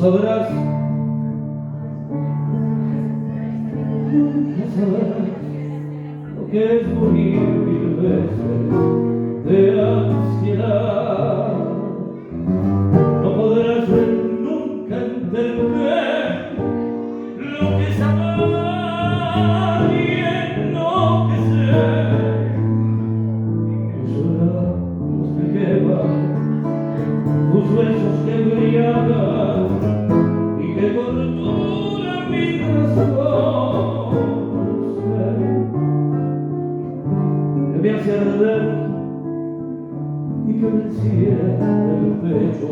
sabrás, nunca sabrás lo que es morir 1000 veces de ansiedad. No podrás nunca entender lo que es amar y enloquecer, que llorar los que queman, tus besos que embriagan y que torturan mi razón. Que me hace arder y que me encierra el pecho